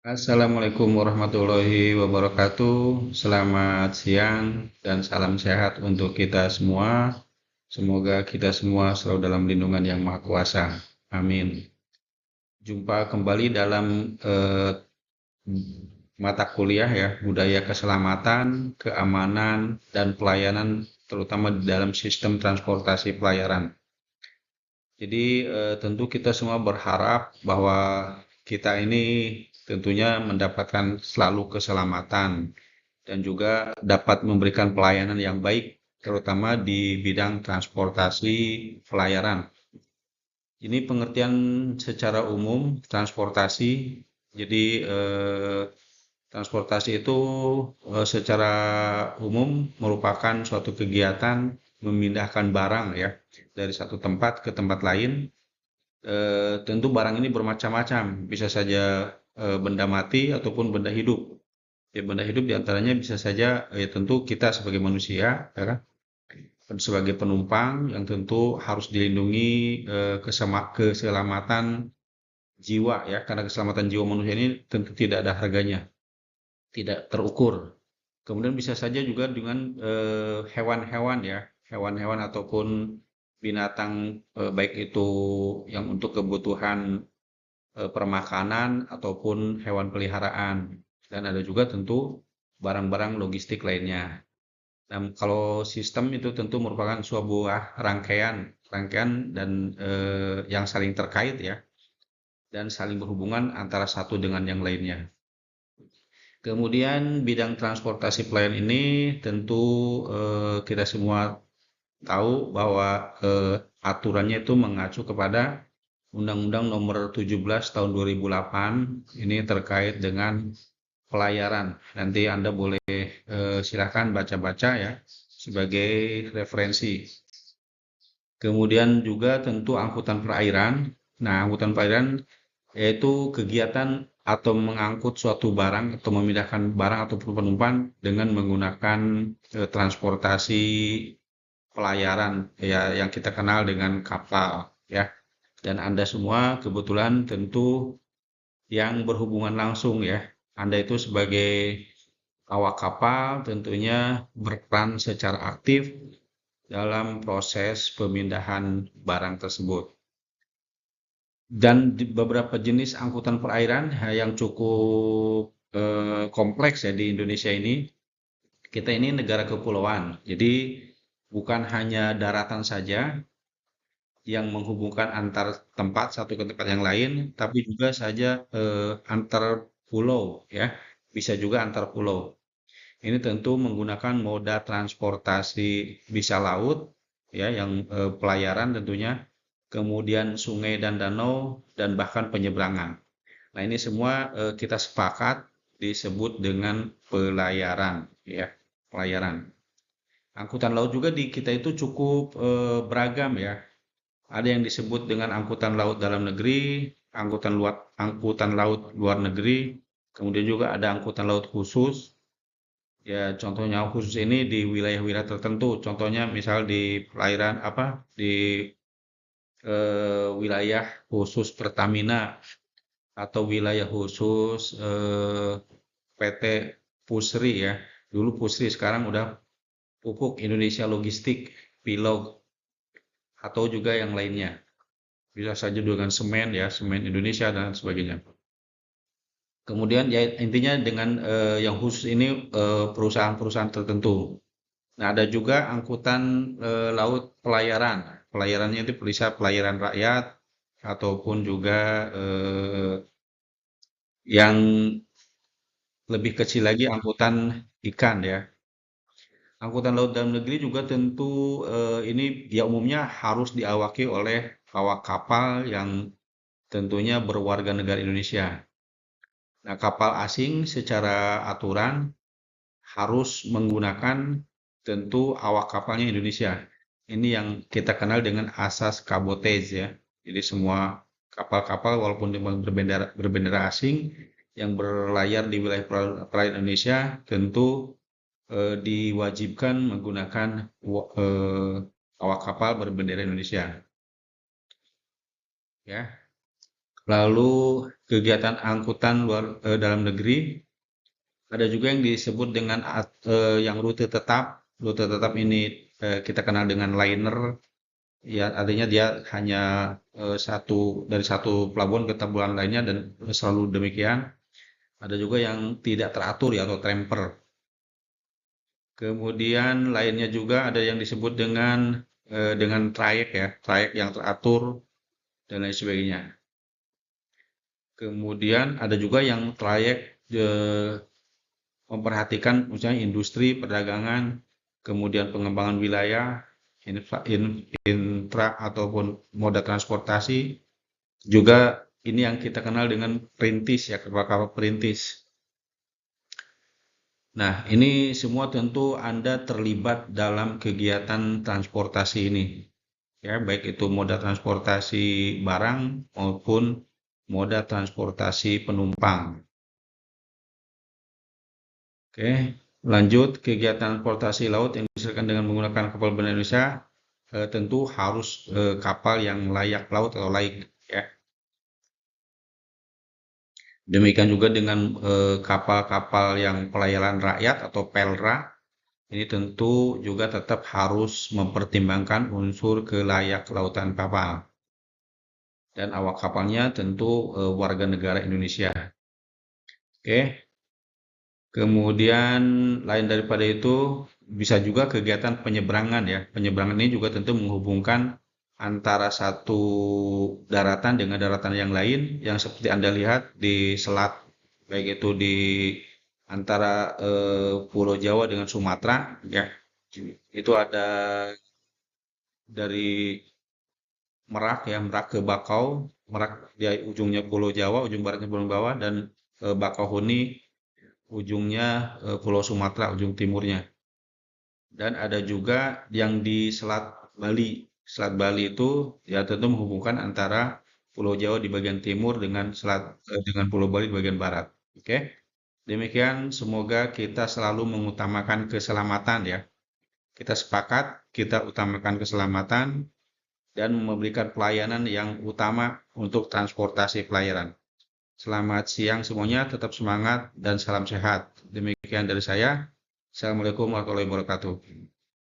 Assalamualaikum warahmatullahi wabarakatuh. Selamat siang dan salam sehat untuk kita semua. Semoga kita semua selalu dalam lindungan Yang Maha Kuasa. Amin. Jumpa kembali dalam mata kuliah ya, budaya keselamatan, keamanan, dan pelayanan, terutama di dalam sistem transportasi pelayaran. Jadi tentu kita semua berharap bahwa kita ini tentunya mendapatkan selalu keselamatan dan juga dapat memberikan pelayanan yang baik, terutama di bidang transportasi pelayaran. Ini pengertian secara umum transportasi. Jadi transportasi itu secara umum merupakan suatu kegiatan memindahkan barang ya dari satu tempat ke tempat lain. Tentu barang ini bermacam-macam, bisa saja benda mati ataupun benda hidup. Ya, benda hidup diantaranya bisa saja ya tentu kita sebagai manusia, ya kan? Sebagai penumpang yang tentu harus dilindungi keselamatan jiwa ya, karena keselamatan jiwa manusia ini tentu tidak ada harganya, tidak terukur. Kemudian bisa saja juga dengan hewan-hewan ya, hewan-hewan ataupun binatang baik itu yang untuk kebutuhan permakanan ataupun hewan peliharaan. Dan ada juga tentu barang-barang logistik lainnya. Dan kalau sistem itu tentu merupakan sebuah rangkaian, rangkaian dan yang saling terkait ya, dan saling berhubungan antara satu dengan yang lainnya. Kemudian bidang transportasi pelayan ini tentu kita semua tahu bahwa aturannya itu mengacu kepada Undang-Undang Nomor 17 Tahun 2008 ini terkait dengan pelayaran. Nanti Anda boleh silahkan baca-baca ya sebagai referensi. Kemudian juga tentu angkutan perairan. Nah, angkutan perairan yaitu kegiatan atau mengangkut suatu barang atau memindahkan barang ataupun penumpang dengan menggunakan transportasi pelayaran ya yang kita kenal dengan kapal ya. Dan Anda semua kebetulan tentu yang berhubungan langsung ya. Anda itu sebagai awak kapal tentunya berperan secara aktif dalam proses pemindahan barang tersebut. Dan beberapa jenis angkutan perairan yang cukup kompleks ya di Indonesia ini. Kita ini negara kepulauan, jadi bukan hanya daratan saja yang menghubungkan antar tempat satu ke tempat yang lain, tapi juga saja antar pulau ya, bisa juga antar pulau. Ini tentu menggunakan moda transportasi bisa laut ya, yang pelayaran tentunya, kemudian sungai dan danau dan bahkan penyeberangan. Nah, ini semua kita sepakat disebut dengan pelayaran ya, pelayaran. Angkutan laut juga di kita itu cukup beragam ya. Ada yang disebut dengan angkutan laut dalam negeri, angkutan laut luar negeri, kemudian juga ada angkutan laut khusus. Ya, contohnya khusus ini di wilayah-wilayah tertentu. Contohnya misal di perairan apa di wilayah khusus Pertamina atau wilayah khusus PT Pusri ya. Dulu Pusri, sekarang udah Pupuk Indonesia Logistik, Pilog, atau juga yang lainnya. Bisa saja dengan semen ya, semen Indonesia dan sebagainya. Kemudian ya intinya dengan yang khusus ini perusahaan-perusahaan tertentu. Nah, ada juga angkutan laut pelayaran. Pelayarannya itu bisa pelayaran rakyat ataupun juga yang lebih kecil lagi angkutan ikan ya. Angkutan laut dalam negeri juga tentu ini ya umumnya harus diawaki oleh awak kapal yang tentunya berwarga negara Indonesia. Nah, kapal asing secara aturan harus menggunakan tentu awak kapalnya Indonesia. Ini yang kita kenal dengan asas kabotase ya. Jadi semua kapal-kapal walaupun berbendera asing yang berlayar di wilayah perairan Indonesia tentu diwajibkan menggunakan awak kapal berbendera Indonesia. Ya. Lalu kegiatan angkutan dalam negeri, ada juga yang disebut dengan yang rute tetap. Rute tetap ini kita kenal dengan liner. Ya, artinya dia hanya dari satu pelabuhan ke pelabuhan lainnya dan selalu demikian. Ada juga yang tidak teratur ya atau tramper. Kemudian lainnya juga ada yang disebut dengan trayek ya, trayek yang teratur dan lain sebagainya. Kemudian ada juga yang trayek memperhatikan misalnya industri, perdagangan, kemudian pengembangan wilayah, intra ataupun moda transportasi. Juga ini yang kita kenal dengan perintis ya, kapal-kapal perintis. Nah, ini semua tentu Anda terlibat dalam kegiatan transportasi ini. Ya, baik itu moda transportasi barang maupun moda transportasi penumpang. Oke, lanjut kegiatan transportasi laut yang diselesaikan dengan menggunakan kapal Bank Indonesia tentu harus kapal yang layak laut atau laik ya. Demikian juga dengan kapal-kapal yang pelayanan rakyat atau PELRA, ini tentu juga tetap harus mempertimbangkan unsur kelayak lautan kapal dan awak kapalnya tentu warga negara Indonesia. Oke. Kemudian lain daripada itu bisa juga kegiatan penyeberangan ya. Penyeberangan ini juga tentu menghubungkan antara satu daratan dengan daratan yang lain yang seperti Anda lihat di selat baik itu di antara Pulau Jawa dengan Sumatera ya. Itu ada dari Merak ya, Merak ke Bakau, Merak di ujungnya Pulau Jawa, ujung baratnya Pulau Jawa dan Bakauheni ujungnya Pulau Sumatera, ujung timurnya. Dan ada juga yang di Selat Bali. Selat Bali itu ya tentu menghubungkan antara Pulau Jawa di bagian timur dengan Pulau Bali di bagian barat. Oke. Demikian semoga kita selalu mengutamakan keselamatan ya. Kita sepakat kita utamakan keselamatan dan memberikan pelayanan yang utama untuk transportasi pelayaran. Selamat siang semuanya, tetap semangat dan salam sehat. Demikian dari saya. Assalamualaikum warahmatullahi wabarakatuh.